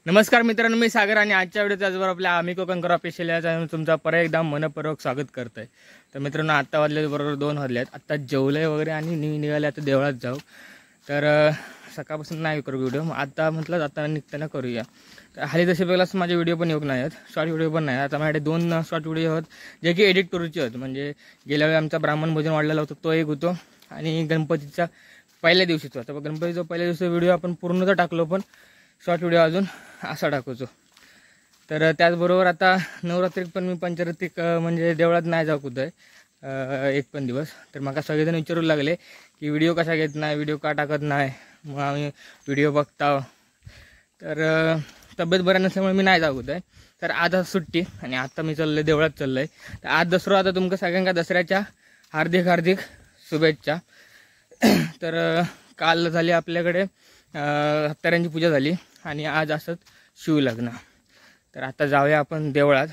नमस्कार मित्रांनो, मी सागर आणि आजच्या व्हिडिओत त्याचबरोबर आपल्या आम्ही कोकणकर ऑफिशियल या चॅनल तुमचा परत एकदा मनपूर्वक स्वागत करत आहे। तर मित्रांनो, आत्ता वाजले बरोबर 2 वाजले आहेत। आत्ता जेवलंय वगैरे आणि निघाले आता देवळात जाऊ। तर सकाळपासून नाही करू व्हिडिओ, आता म्हटलं आता निघताना करूया। तर हाली तसे बघलास माझे व्हिडिओ पण येऊ नाही आहेत, शॉर्ट व्हिडिओ पण नाही। आता माझ्याकडे 2 शॉर्ट व्हिडिओ आहेत जे की एडिट करूचे आहेत। म्हणजे गेल्या वेळी आमचा ब्राह्मण भोजन वाढलेला होता तो एक होतो आणि गणपतीच्या पहिल्या दिवशीचा। तर गणपतीचा पहिल्या दिवशी व्हिडिओ आपण पूर्णतः टाकलो, पण शॉर्ट व्हिडिओ अजून असा टाकूचो। तर त्याचबरोबर आता नवरात्रीत पण मी पंचरात्रिक म्हणजे देवळात नाही जाऊ कुठं एक पण दिवस। तर मला सगळेजण विचारू लागले की व्हिडिओ कसा घेत नाही, व्हिडिओ का टाकत नाही। मग आम्ही व्हिडिओ बघता, तर तब्येत बरं नसल्यामुळे मी नाही जाऊ कुठं। तर आज सुट्टी आणि आता मी चाललो देवळात चाललो आहे। तर आज दसरा, आता तुमका सगळ्यांना दसऱ्याच्या हार्दिक हार्दिक शुभेच्छा। तर काल झाली आपल्याकडे हत्यारांची पूजा झाली आणि आज असंच शिवलग्न। तर आता जाऊया आपण देवळात।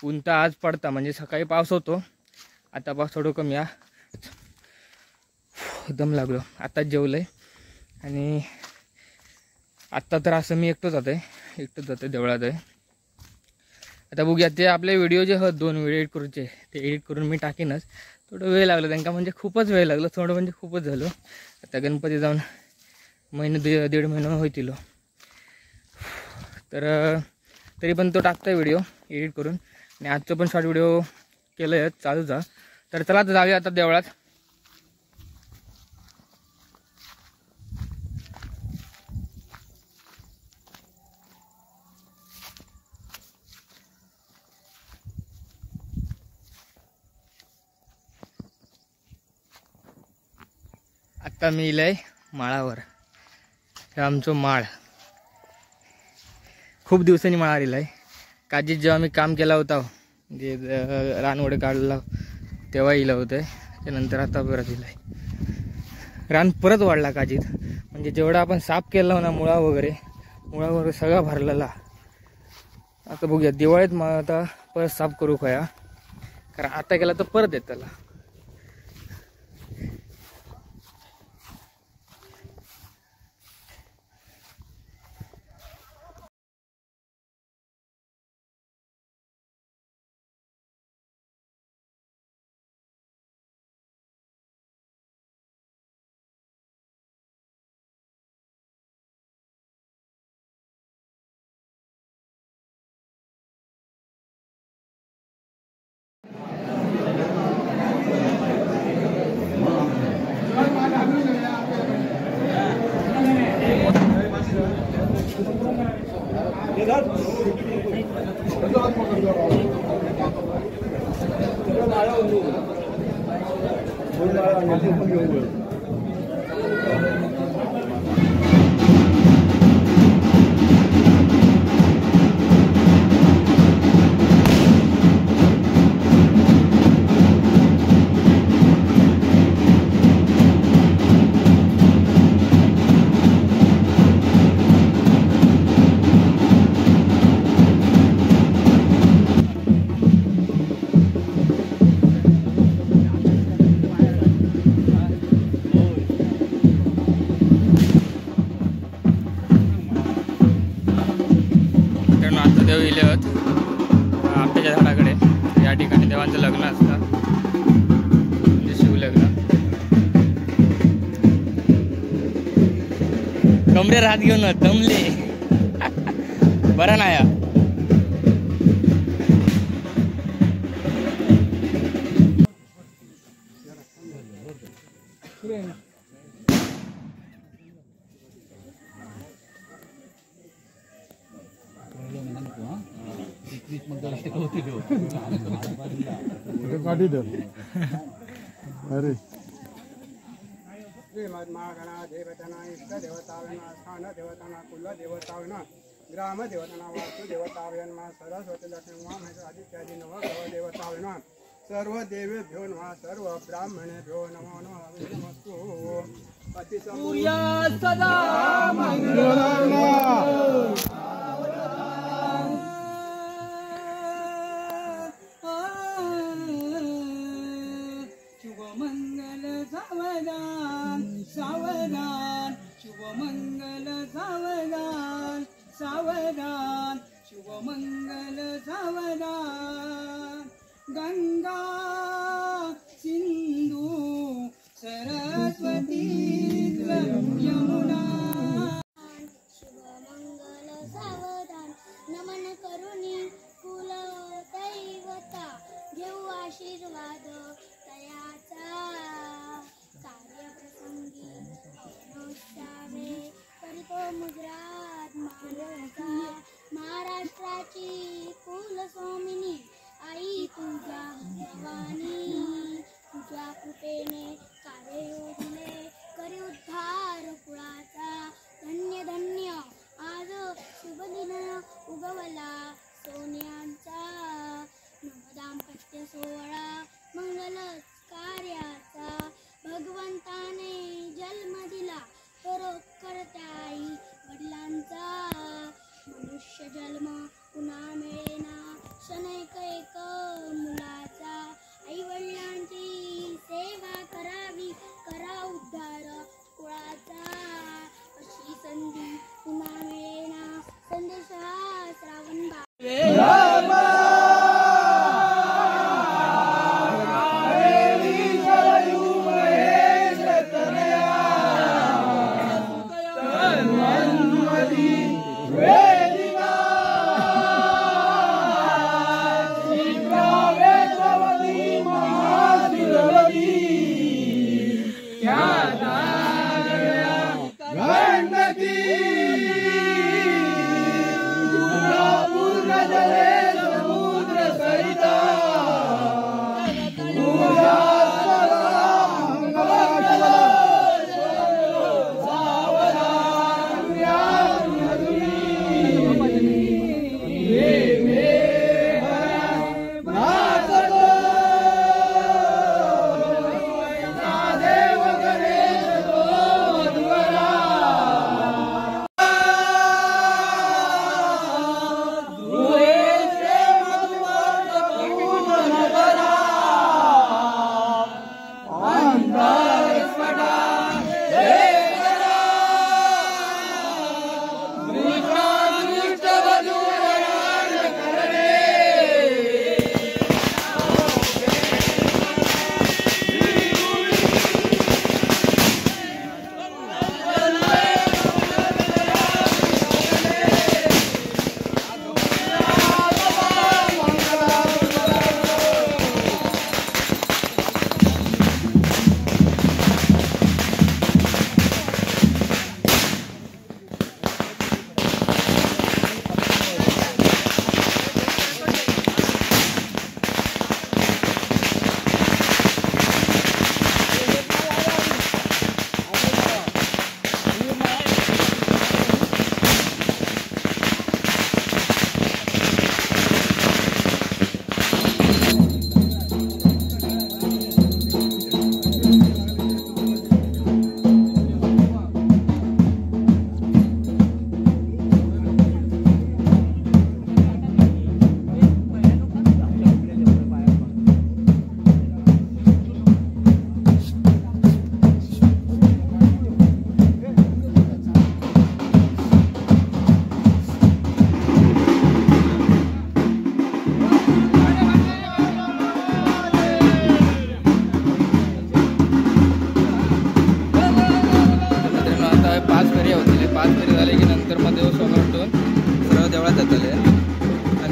ऊन तर आज पडता, म्हणजे सकाळी पाऊस होतो, आता पाऊस थोडं कमी आहे। एकदम लागलो, आत्ताच जेवलंय आणि आत्ता तर असं मी एकटंच जाते देवळात आहे। आता बघूया, ते आपले व्हिडिओ जे आहेत 2 व्हिडिओ एडिट करूचे ते एडिट करून मी टाकीनच। थोडं वेळ लागलं त्यांना, म्हणजे खूपच वेळ लागलं, थोडं म्हणजे खूपच झालं। आता गणपती जाऊन दीड महिना होतील। तर तरी पण तो टाकतोय व्हिडिओ एडिट करून, आणि आजचं पण शॉर्ट व्हिडिओ केलं आहे चालूच आहे। तर चला आता जाऊया आता देवळात। आता मी इलय माळावर, हे आमचं माळ खूप दिवसांनी माळा दिलाय। काजीत जेव्हा मी काम केला होता, म्हणजे रानवडे काढला तेव्हा इलं होतं, त्यानंतर आता परत इलाय। रान परत वाढला काजीत, म्हणजे जेवढा आपण साफ केला ना मुळा वगैरे सगळा भरलेला। आता बघूया दिवाळीत मग आता परत साफ करू खया, कारण आता केला तर परत येत त्याला। देव इले होत आंब्याच्या झाडाकडे, या ठिकाणी देवांचं लग्न असतं, म्हणजे शिवलग्न। कमरेवर हात घेऊन दमले बरा नाही। अरे श्रीमद्मागणा देवतना इष्ट देवतावेना स्थान देवतना कुल देवतावेना ग्राम देवतना वास्तु देवतावेन्मा सरस्वती लक्ष्मी मा महेश आदित्यादि नमः ग्रह देवतावेना सर्व देवेभ्यो नमः सर्व ब्राह्मणेभ्यो नमो नमः नमस्तु अति सूर्या सदा मंगलम सावधान शुभ मंगल सावधान सावधान सावधान शुभमंगल सावधान गंगा सिंधू सरस्वती यमुना शुभमंगल सावधान नमन करुणी कुल दैवता घेऊ आशीर्वाद तयाचा कार्यप्रसंगी अनुष्ठावे करीतो मुद्रात मानवता महाराष्ट्राची कुलस्वामिनी आई तुझ्या भवानी तुझ्या कृपेने कार्य योजले करी उद्धार कुळाचा धन्य धन्य आज शुभदिन उगवला सोन्यांचा नवदाम्पत्य सोहळा मंगल कार्याचा भगवंताने जन्म दिला करत्या आई वडिलांचा मनुष्य जन्म पुन्हा मिळेना शनैक एक मुलाचा आई वडिलांची सेवा करावी करा उद्धार कुळाचा अशी संधी पुन्हा मिळेना संदेश हा श्रावण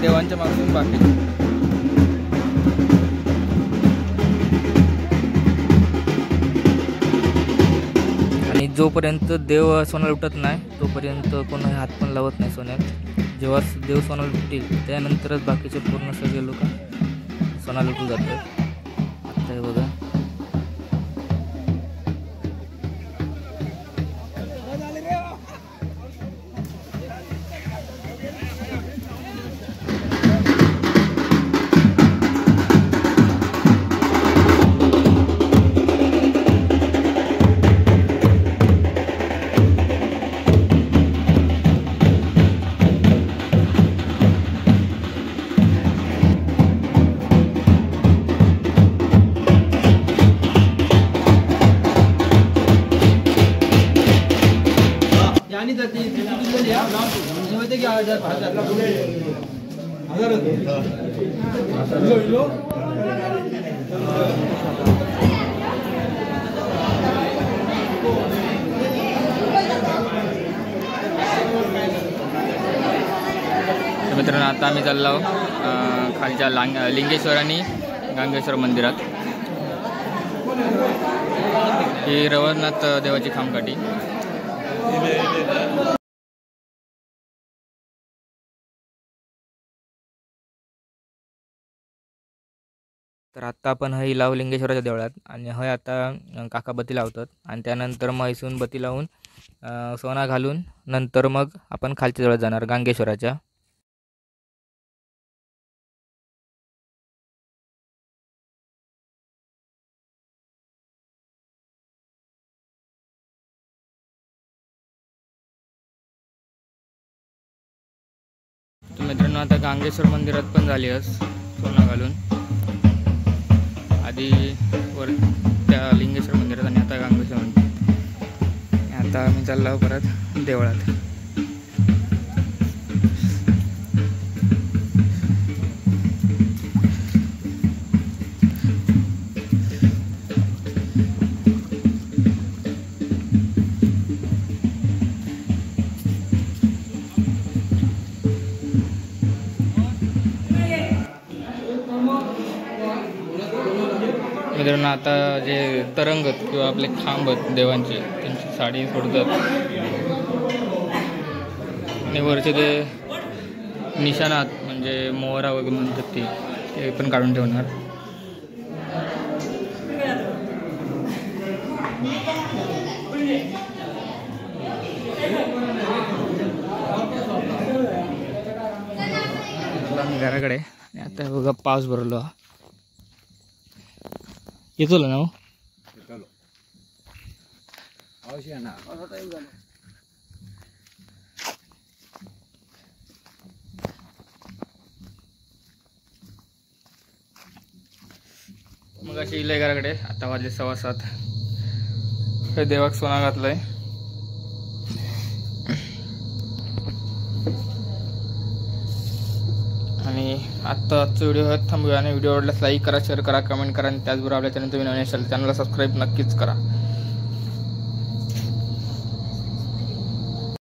देवांच्या मागून बाकी. आणि जोपर्यंत देव सोन्याला लुटत नाही तोपर्यंत कोणी हात पण लावत नाही सोन्यात. जेव्हा देव सोन्याला लुटतील त्यानंतरच बाकीचे पूर्ण सगळे लोक सोना लुटू जातात. आता हे बघा मित्रांनो आता आम्ही चाललो खालच्या लिंगेश्वर आणि गांगेश्वर मंदिरात. ही रवळनाथ देवाची खामकाठी. तर आत्ता आपण हय लावू लिंगेश्वराच्या देवळात आणि हय आता काका बत्ती लावतात आणि त्यानंतर मग हैसून बत्ती लावून सोना घालून नंतर मग आपण खालच्या देवळात जाणार गांगेश्वराच्या. तर मित्रांनो आता गांगेश्वर मंदिरात पण झाली सोना घालून. आधी वर त्या लिंगेश्वर मंदिरात आणि आता गांगेश्वर मंदिर. आता आम्ही चाललो परत देवळात. मित्रांनो आता जे तरंगत किंवा आपले खांबत देवांचे त्यांची साडी सोडतात आणि वरचे ते निशाणात म्हणजे मोहरा वगैरे म्हणतात ते पण काढून ठेवणार. घराकडे आता बघा पाऊस भरलो येतो ना. मग अशी इलय घराकडे. आता वाजले 7:15. देवाक सोना घातलंय. आणि आजचा व्हिडिओ थांबूया आणि व्हिडिओ आवडल्यास लाईक करा, शेअर करा, कमेंट करा आणि त्याचबरोबर आपल्या चॅनल तुम्ही नवीन असाल चॅनलला सबस्क्राईब नक्कीच करा.